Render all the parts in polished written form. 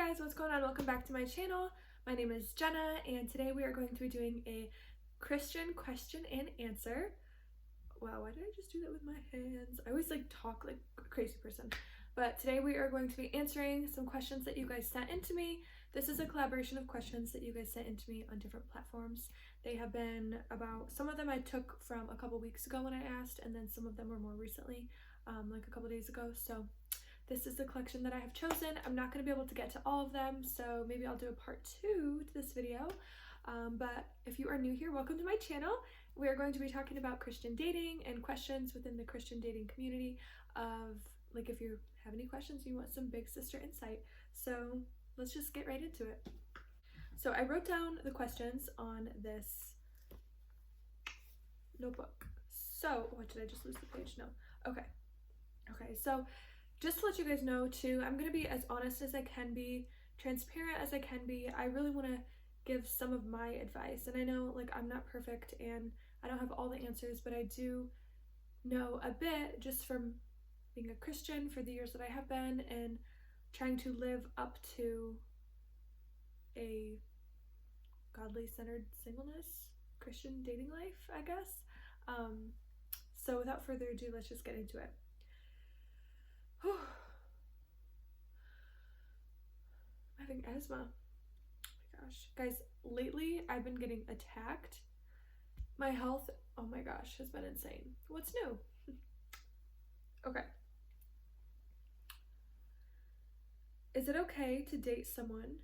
guys, what's going on? Welcome back to my channel. My name is Jenna and today we are going to be doing a Christian question and answer. Wow, why did I just do that with my hands? I always talk like a crazy person. But today we are going to be answering some questions that you guys sent into me. This is a collaboration of questions that you guys sent into me on different platforms. They have been some of them I took from a couple weeks ago when I asked, and then some of them were more recently, like a couple days ago. So this is the collection that I have chosen. I'm not going to be able to get to all of them, so maybe I'll do a part 2 to this video. But if you are new here, welcome to my channel. We are going to be talking about Christian dating and questions within the Christian dating community of, like, if you have any questions, you want some big sister insight. So let's just get right into it. So I wrote down the questions on this notebook. So, what, did I just lose the page? No. Okay, so just to let you guys know too, I'm going to be as honest as I can be, transparent as I can be. I really want to give some of my advice, and I know, like, I'm not perfect and I don't have all the answers, but I do know a bit just from being a Christian for the years that I have been and trying to live up to a godly centered singleness Christian dating life, I guess. So without further ado, let's just get into it. I'm having asthma. Oh my gosh. Guys, lately I've been getting attacked. My health, oh my gosh, has been insane. What's new? Okay. Is it okay to date someone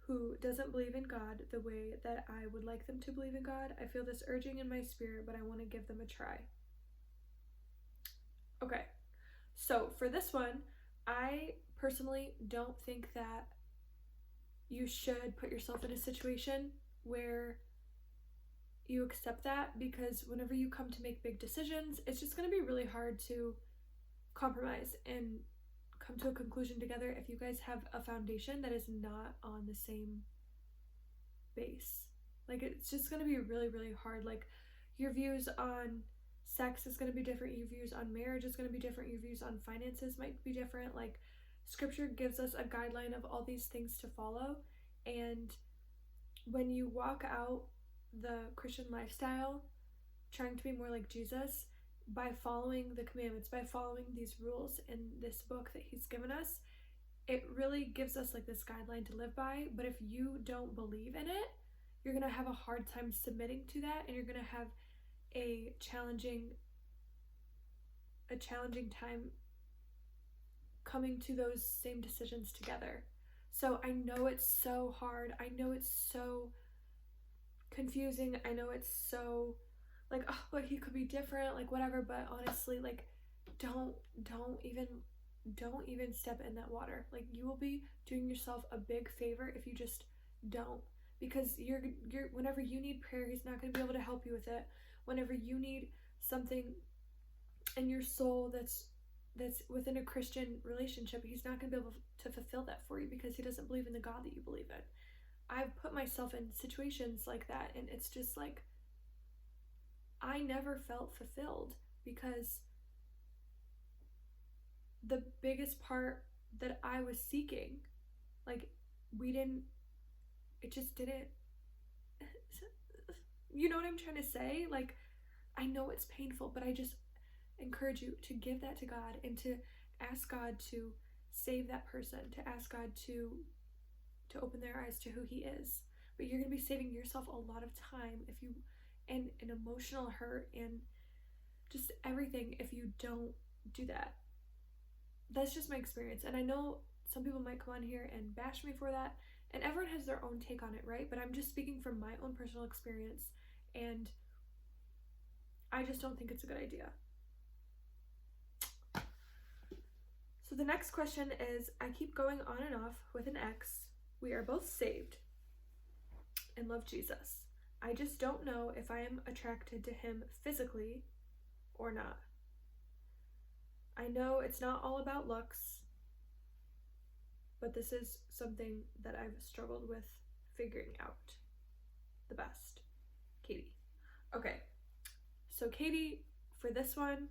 who doesn't believe in God the way that I would like them to believe in God? I feel this urging in my spirit, but I want to give them a try. Okay. So for this one, I personally don't think that you should put yourself in a situation where you accept that, because whenever you come to make big decisions, it's just going to be really hard to compromise and come to a conclusion together if you guys have a foundation that is not on the same base. Like, it's just going to be really, really hard. Like, your views on sex is going to be different, your views on marriage is going to be different, your views on finances might be different. Like, scripture gives us a guideline of all these things to follow, and when you walk out the Christian lifestyle trying to be more like Jesus by following the commandments, by following these rules in this book that he's given us, it really gives us like this guideline to live by. But if you don't believe in it, you're going to have a hard time submitting to that, and you're going to have a challenging time coming to those same decisions together. So I know it's so hard. I know it's so confusing. I know it's so like, oh, but he could be different, like whatever. But honestly, like, don't even step in that water. Like, you will be doing yourself a big favor if you just don't. Because you're whenever you need prayer, he's not going to be able to help you with it. Whenever you need something in your soul that's within a Christian relationship, he's not going to be able to fulfill that for you, because he doesn't believe in the God that you believe in. I've put myself in situations like that, and it's just like, I never felt fulfilled, because the biggest part that I was seeking, like, it just didn't, you know what I'm trying to say? Like, I know it's painful, but I just encourage you to give that to God and to ask God to save that person, to ask God to open their eyes to who he is. But you're going to be saving yourself a lot of time if you, and an emotional hurt and just everything, if you don't do that. That's just my experience, and I know some people might come on here and bash me for that, and everyone has their own take on it, right? But I'm just speaking from my own personal experience, and I just don't think it's a good idea. So the next question is, I keep going on and off with an ex. We are both saved and love Jesus. I just don't know if I am attracted to him physically or not. I know it's not all about looks, but this is something that I've struggled with figuring out the best. Katie. Okay, so Katie, for this one,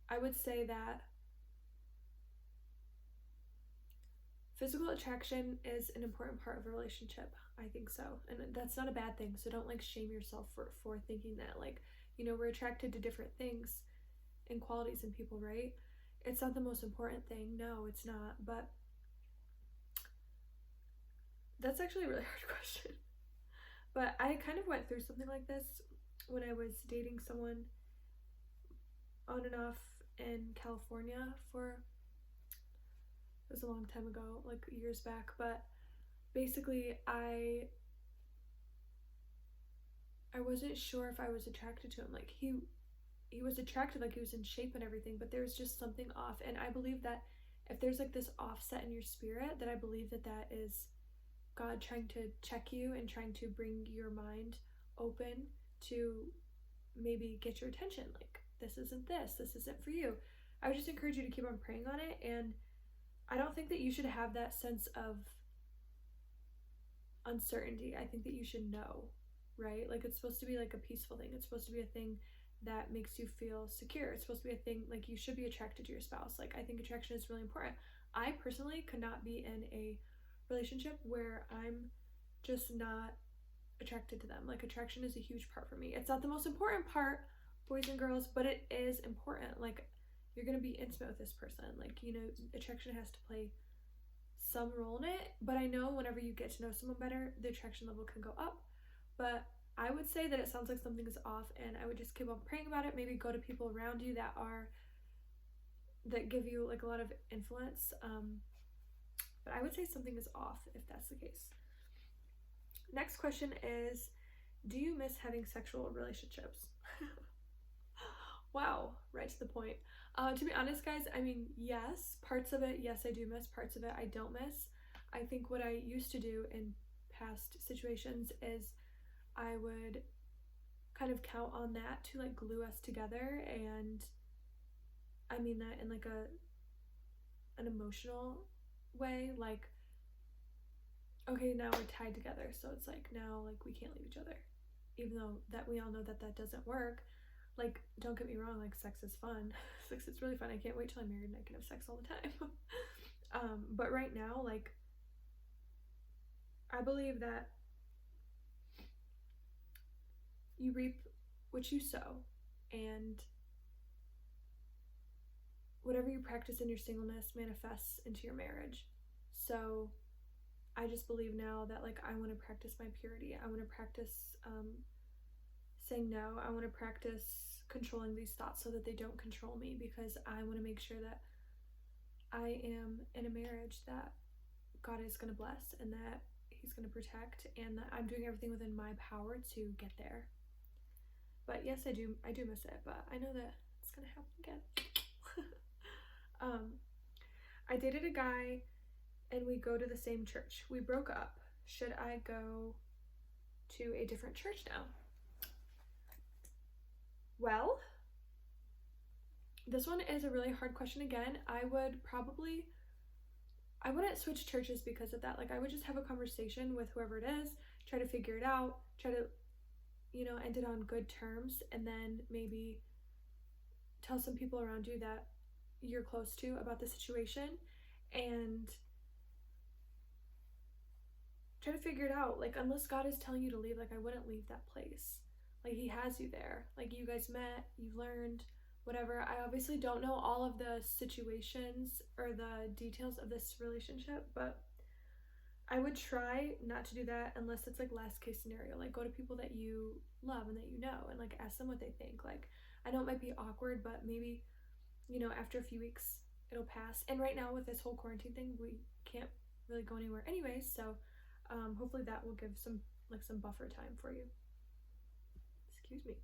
I would say that physical attraction is an important part of a relationship. I think so. And that's not a bad thing. So don't like shame yourself for thinking that. Like, you know, we're attracted to different things and qualities in people, right? It's not the most important thing. No, it's not. But that's actually a really hard question. But I kind of went through something like this when I was dating someone on and off in California for, it was a long time ago, like years back, but basically I wasn't sure if I was attracted to him. Like he was attractive, like he was in shape and everything, but there was just something off. And I believe that if there's like this offset in your spirit, that I believe that that is God trying to check you and trying to bring your mind open to maybe get your attention. Like, this isn't for you. I would just encourage you to keep on praying on it. And I don't think that you should have that sense of uncertainty. I think that you should know, right? Like, it's supposed to be like a peaceful thing. It's supposed to be a thing that makes you feel secure. It's supposed to be a thing, like, you should be attracted to your spouse. Like, I think attraction is really important. I personally could not be in a relationship where I'm just not attracted to them. Like, attraction is a huge part for me. It's not the most important part, boys and girls, but it is important. Like, you're gonna be intimate with this person. Like, you know, attraction has to play some role in it. But I know whenever you get to know someone better, the attraction level can go up. But I would say that it sounds like something is off, and I would just keep on praying about it. Maybe go to people around you that give you like a lot of influence. But I would say something is off if that's the case. Next question is, do you miss having sexual relationships? Wow, right to the point. To be honest, guys, I mean, yes, parts of it, yes, I do miss. Parts of it, I don't miss. I think what I used to do in past situations is I would kind of count on that to like glue us together, and I mean that in like an emotional way. Like, okay, now we're tied together, so it's like now like we can't leave each other, even though that we all know that that doesn't work. Like, don't get me wrong, like, sex is fun. Sex is really fun. I can't wait till I'm married and I can have sex all the time. But right now, like, I believe that you reap what you sow, and whatever you practice in your singleness manifests into your marriage. So I just believe now that, like, I want to practice my purity. I want to practice saying no. I want to practice controlling these thoughts so that they don't control me, because I want to make sure that I am in a marriage that God is going to bless and that he's going to protect, and that I'm doing everything within my power to get there. But yes, I do miss it, but I know that it's going to happen again. I dated a guy and we go to the same church. We broke up. Should I go to a different church now? Well, this one is a really hard question again. I wouldn't switch churches because of that. Like, I would just have a conversation with whoever it is, try to figure it out, try to, you know, end it on good terms, and then maybe tell some people around you that you're close to about the situation, and try to figure it out. Like, unless God is telling you to leave, like, I wouldn't leave that place. Like, he has you there. Like, you guys met, you've learned, whatever. I obviously don't know all of the situations or the details of this relationship, but I would try not to do that unless it's like last case scenario. Like, go to people that you love and that you know, and like ask them what they think. Like, I know it might be awkward, but maybe, you know, after a few weeks it'll pass. And right now with this whole quarantine thing, we can't really go anywhere anyways, so hopefully that will give some buffer time for you. Excuse me.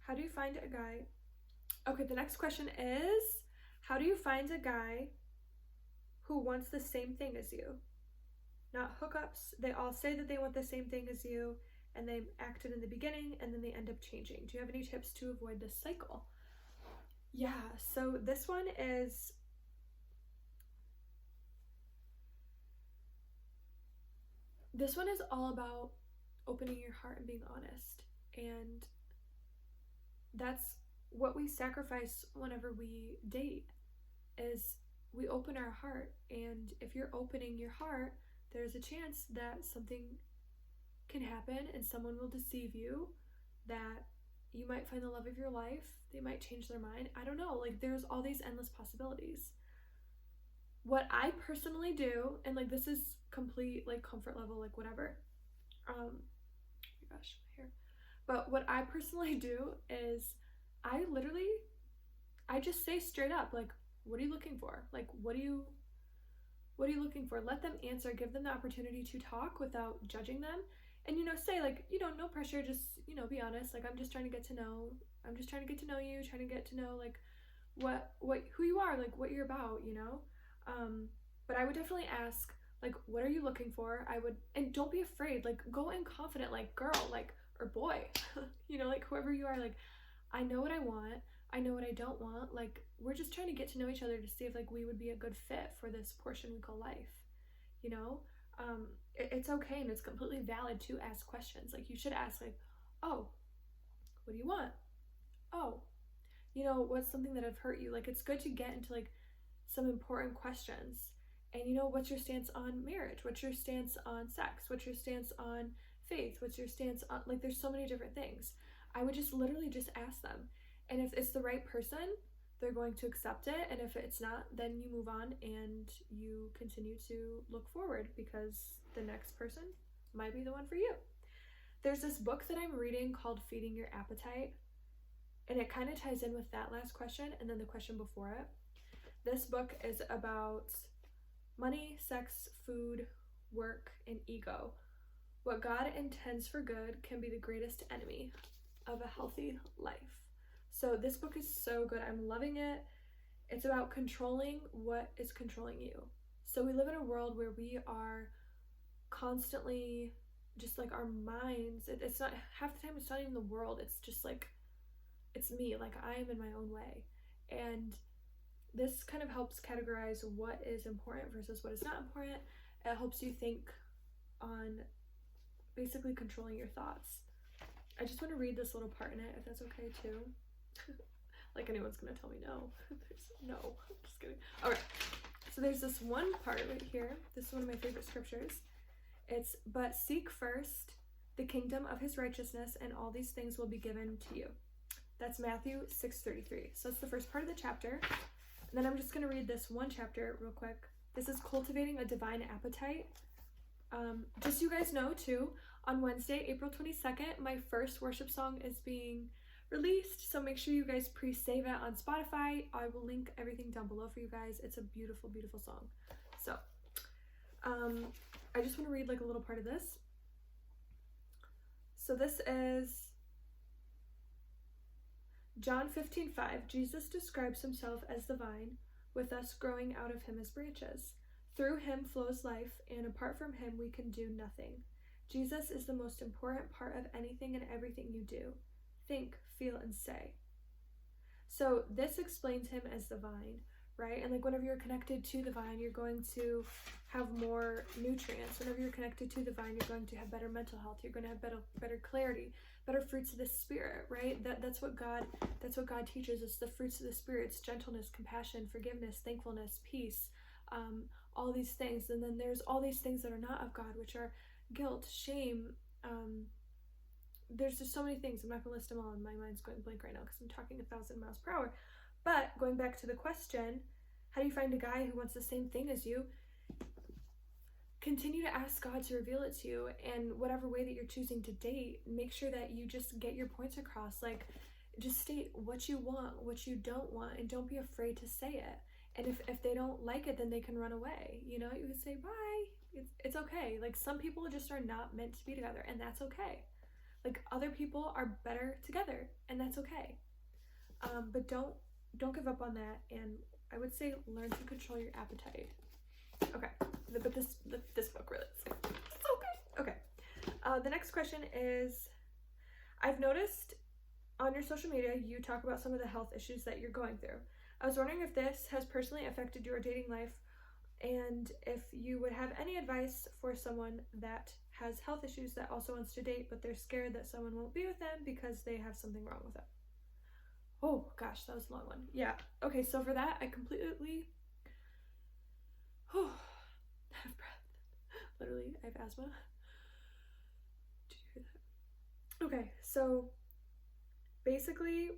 How do you find a guy? Okay, the next question is, how do you find a guy who wants the same thing as you? Not hookups. They all say that they want the same thing as you, and they acted in the beginning, and then they end up changing. Do you have any tips to avoid this cycle? Yeah, so this one is, all about opening your heart and being honest. And that's what we sacrifice whenever we date, is we open our heart. And if you're opening your heart, there's a chance that something can happen and someone will deceive you, that you might find the love of your life, they might change their mind. I don't know, like there's all these endless possibilities. What I personally do, and like this is complete like comfort level, like whatever. Oh my gosh, my hair. But what I personally do is I just say straight up, like, what are you looking for? Like, what are you looking for? Let them answer, give them the opportunity to talk without judging them. And, say, like, no pressure, just, be honest. Like, I'm just trying to get to know you, trying to get to know, like, who you are, like, what you're about, But I would definitely ask, like, what are you looking for? And don't be afraid, like, go in confident, like, girl, like, or boy, like, whoever you are, like, I know what I want. I know what I don't want. Like, we're just trying to get to know each other to see if, like, we would be a good fit for this portion we call life, It's okay and it's completely valid to ask questions. Like, you should ask, like, oh, what do you want? Oh, what's something that I've hurt you? Like, it's good to get into, like, some important questions. And, what's your stance on marriage? What's your stance on sex? What's your stance on faith? What's your stance on, like, there's so many different things. I would just literally just ask them. And if it's the right person, they're going to accept it. And if it's not, then you move on and you continue to look forward, because the next person might be the one for you. There's this book that I'm reading called Feeding Your Appetite, and it kind of ties in with that last question and then the question before it. This book is about money, sex, food, work, and ego. What God intends for good can be the greatest enemy of a healthy life. So this book is so good. I'm loving it. It's about controlling what is controlling you. So we live in a world where we are constantly just like our minds. It's not, half the time it's not even the world. It's just like, it's me. Like, I am in my own way. And this kind of helps categorize what is important versus what is not important. It helps you think on basically controlling your thoughts. I just want to read this little part in it, if that's okay too. Like anyone's gonna tell me no. No, I'm just kidding. Alright, so there's this one part right here. This is one of my favorite scriptures. It's, but seek first the kingdom of his righteousness, and all these things will be given to you. That's Matthew 6:33. So that's the first part of the chapter. And then I'm just gonna read this one chapter real quick. This is cultivating a divine appetite. Just so you guys know too, on Wednesday, April 22nd, my first worship song is being released, so make sure you guys pre-save it on Spotify. I will link everything down below for you guys. It's a beautiful, beautiful song. So I just want to read like a little part of this. So this is John 15:5. Jesus describes himself as the vine, with us growing out of him as branches. Through him flows life, and apart from him we can do nothing. Jesus is the most important part of anything and everything you do. Think, feel, and say. So this explains him as the vine, right? And like whenever you're connected to the vine, you're going to have more nutrients. Whenever you're connected to the vine, you're going to have better mental health. You're going to have better clarity, better fruits of the spirit, right? That's what God teaches us. The fruits of the spirit: it's gentleness, compassion, forgiveness, thankfulness, peace, all these things. And then there's all these things that are not of God, which are guilt, shame. There's just so many things. I'm not gonna list them all, and my mind's going blank right now because I'm talking 1,000 miles per hour. But going back to the question, how do you find a guy who wants the same thing as you? Continue to ask God to reveal it to you, and whatever way that you're choosing to date, make sure that you just get your points across. Like, just state what you want, what you don't want, and don't be afraid to say it. And if they don't like it, then they can run away. You can say bye. It's okay. Like, some people just are not meant to be together, and that's okay. Like, other people are better together, and that's okay. But don't give up on that, and I would say learn to control your appetite. Okay, but this book really is so good. Okay, the next question is, I've noticed on your social media you talk about some of the health issues that you're going through. I was wondering if this has personally affected your dating life, and if you would have any advice for someone that has health issues that also wants to date, but they're scared that someone won't be with them because they have something wrong with them. Oh gosh, that was a long one. Yeah. Okay, so for that, I completely have breath. Literally, I have asthma. Did you hear that? Okay, so basically,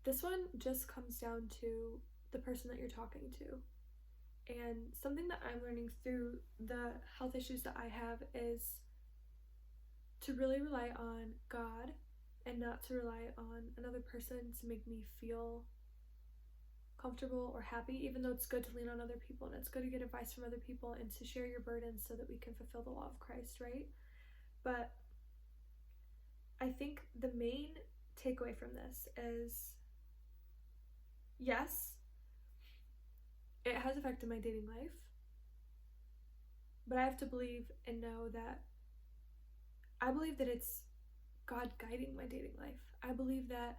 this one just comes down to the person that you're talking to. And something that I'm learning through the health issues that I have is to really rely on God and not to rely on another person to make me feel comfortable or happy, even though it's good to lean on other people and it's good to get advice from other people and to share your burdens so that we can fulfill the law of Christ, right? But I think the main takeaway from this is, yes, it has affected my dating life, but I have to believe and know that I believe that it's God guiding my dating life. I believe that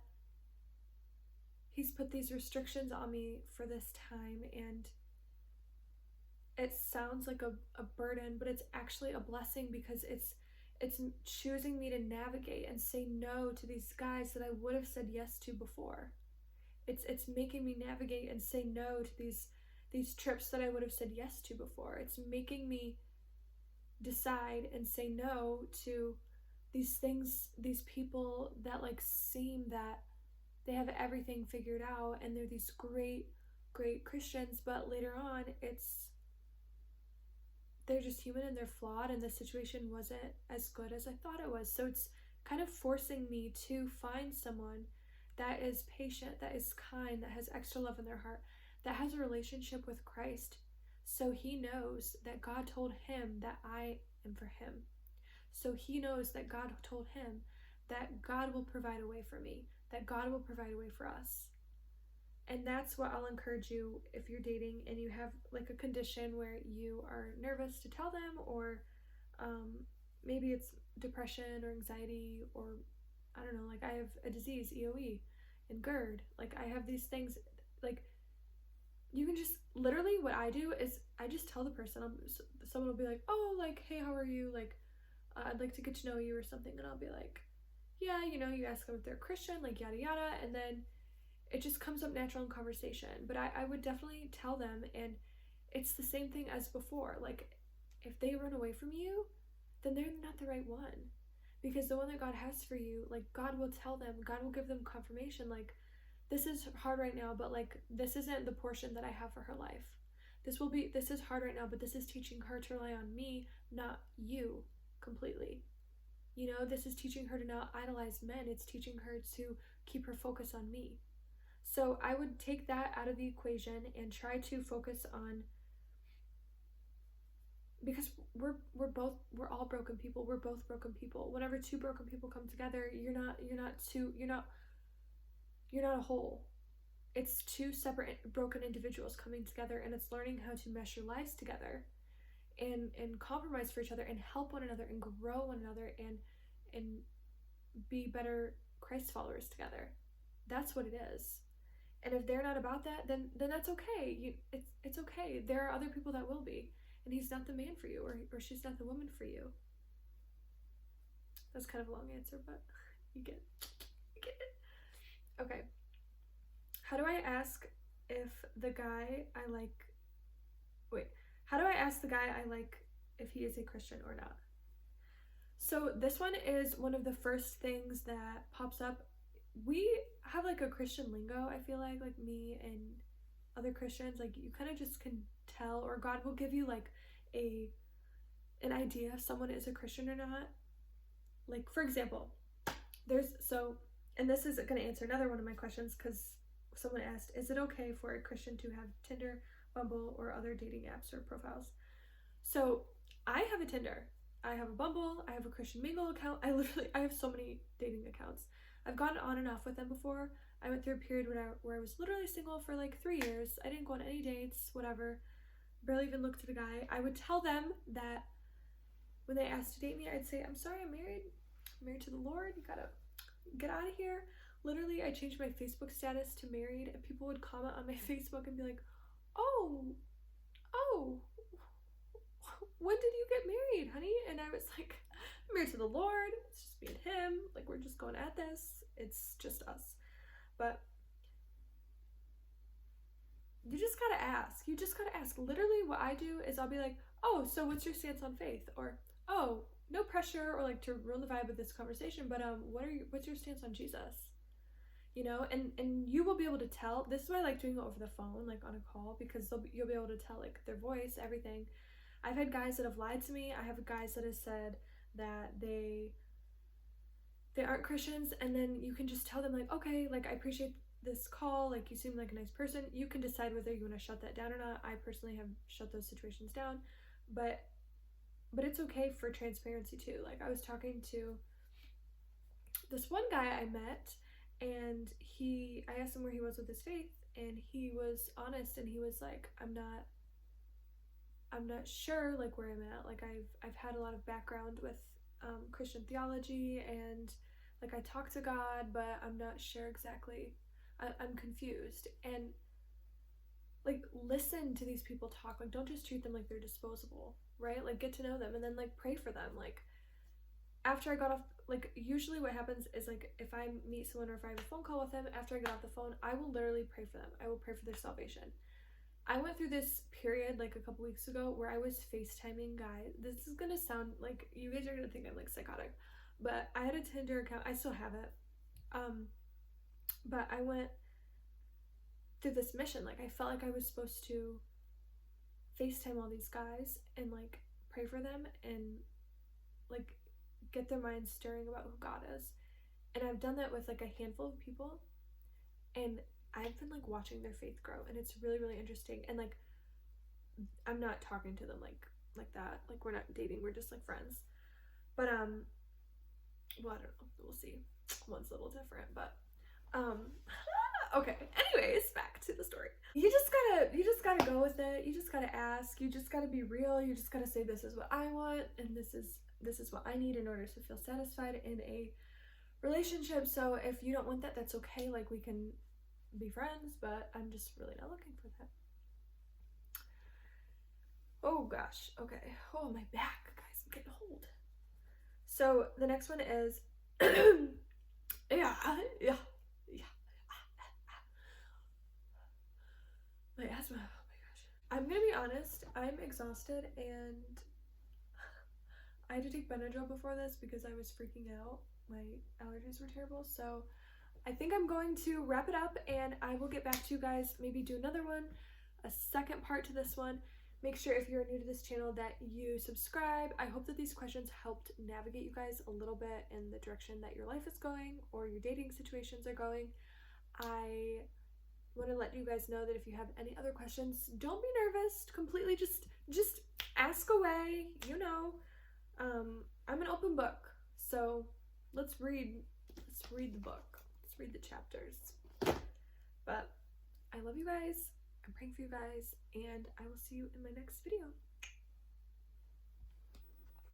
He's put these restrictions on me for this time, and it sounds like a burden, but it's actually a blessing because it's choosing me to navigate and say no to these guys that I would have said yes to before. It's making me navigate and say no to these trips that I would have said yes to before. It's making me decide and say no to these things, these people that like seem that they have everything figured out and they're these great Christians, but later on they're just human and they're flawed and the situation wasn't as good as I thought it was. So it's kind of forcing me to find someone that is patient, that is kind, that has extra love in their heart, that has a relationship with Christ. So he knows that God told him that I am for him. So he knows that God told him that God will provide a way for me, that God will provide a way for us. And that's what I'll encourage you if you're dating and you have like a condition where you are nervous to tell them, or maybe it's depression or anxiety, or I don't know, like I have a disease, EOE and GERD. Like I have these things, like you can just literally, what I do is I just tell the person, someone will be like, oh, like, hey, how are you? Like, I'd like to get to know you or something. And I'll be like, yeah, you know, you ask them if they're Christian, like yada yada. And then it just comes up natural in conversation. But I would definitely tell them, and it's the same thing as before. Like, if they run away from you, then they're not the right one. Because the one that God has for you, like, God will tell them, God will give them confirmation, like, this is hard right now, but like, this isn't the portion that I have for her life. This is hard right now, but this is teaching her to rely on me, not you completely. You know, this is teaching her to not idolize men. It's teaching her to keep her focus on me. So I would take that out of the equation and try to focus on, because we're all broken people. We're both broken people. Whenever two broken people come together, you're not a whole. It's two separate broken individuals coming together, and it's learning how to mesh your lives together and compromise for each other and help one another and grow one another and be better Christ followers together. That's what it is. And if they're not about that, then that's okay. It's okay. There are other people that will be, and he's not the man for you, or she's not the woman for you. That's kind of a long answer, but you get it. Okay. How do I ask the guy I like if he is a Christian or not? So this one is one of the first things that pops up. We have like a Christian lingo, I feel like me and other Christians, like you kind of just can tell, or God will give you like an idea if someone is a Christian or not. Like, for example, and this is going to answer another one of my questions, because someone asked, is it okay for a Christian to have Tinder, Bumble, or other dating apps or profiles? So I have a Tinder, I have a Bumble, I have a Christian Mingle account. I have so many dating accounts. I've gotten on and off with them before. I went through a period where I was literally single for like 3 years. I didn't go on any dates, whatever. Barely even looked at a guy. I would tell them that when they asked to date me, I'd say, I'm sorry, I'm married to the Lord. You gotta get out of here. Literally, I changed my Facebook status to married, and people would comment on my Facebook and be like, oh, when did you get married, honey? And I was like, I'm married to the Lord. It's just me and him. Like, we're just going at this. it's just us. But you just gotta ask. You just gotta ask. Literally what I do is I'll be like, oh, so what's your stance on faith? Or, oh, no pressure or like to ruin the vibe of this conversation, but what's your stance on Jesus? You know, and you will be able to tell. This is why I like doing it over the phone, like on a call, because you'll be able to tell like their voice, everything. I've had guys that have lied to me. I have guys that have said that they aren't Christians, and then you can just tell them like, okay, like I appreciate this call, like you seem like a nice person. You can decide whether you want to shut that down or not. I personally have shut those situations down, but it's okay for transparency too. Like I was talking to this one guy I met, and I asked him where he was with his faith, and he was honest, and he was like, I'm not sure like where I'm at. Like I've had a lot of background with Christian theology, and like I talk to God, but I'm not sure exactly. I'm confused. And like listen to these people talk. Like don't just treat them like they're disposable, right? Like get to know them, and then like pray for them. Like after I got off, like usually what happens is like if I meet someone or if I have a phone call with them, after I get off the phone, I will literally pray for them. I will pray for their salvation. I went through this period like a couple weeks ago where I was FaceTiming guys. This is gonna sound like you guys are gonna think I'm like psychotic, but I had a Tinder account. I still have it. But I went through this mission. Like I felt like I was supposed to FaceTime all these guys and like pray for them and like get their minds stirring about who God is. And I've done that with like a handful of people, and I've been like watching their faith grow, and it's really, really interesting. And like I'm not talking to them like that. Like we're not dating, we're just like friends. But well, I don't know. We'll see. One's a little different, but okay. Anyways, back to the story. You just gotta go with it. You just gotta ask. You just gotta be real. You just gotta say, this is what I want, and this is what I need in order to feel satisfied in a relationship. So if you don't want that, that's okay. Like we can be friends, but I'm just really not looking for that. Oh gosh. Okay. Oh, my back, guys. I'm getting old. So the next one is yeah. My asthma. Oh my gosh. I'm gonna be honest. I'm exhausted, and I had to take Benadryl before this because I was freaking out. My allergies were terrible. So I think I'm going to wrap it up, and I will get back to you guys, maybe do another one, a second part to this one. Make sure if you're new to this channel that you subscribe. I hope that these questions helped navigate you guys a little bit in the direction that your life is going or your dating situations are going. I want to let you guys know that if you have any other questions, don't be nervous. Completely just ask away. You know, I'm an open book. So let's read the book. Let's read the chapters. But I love you guys. I'm praying for you guys, and I will see you in my next video.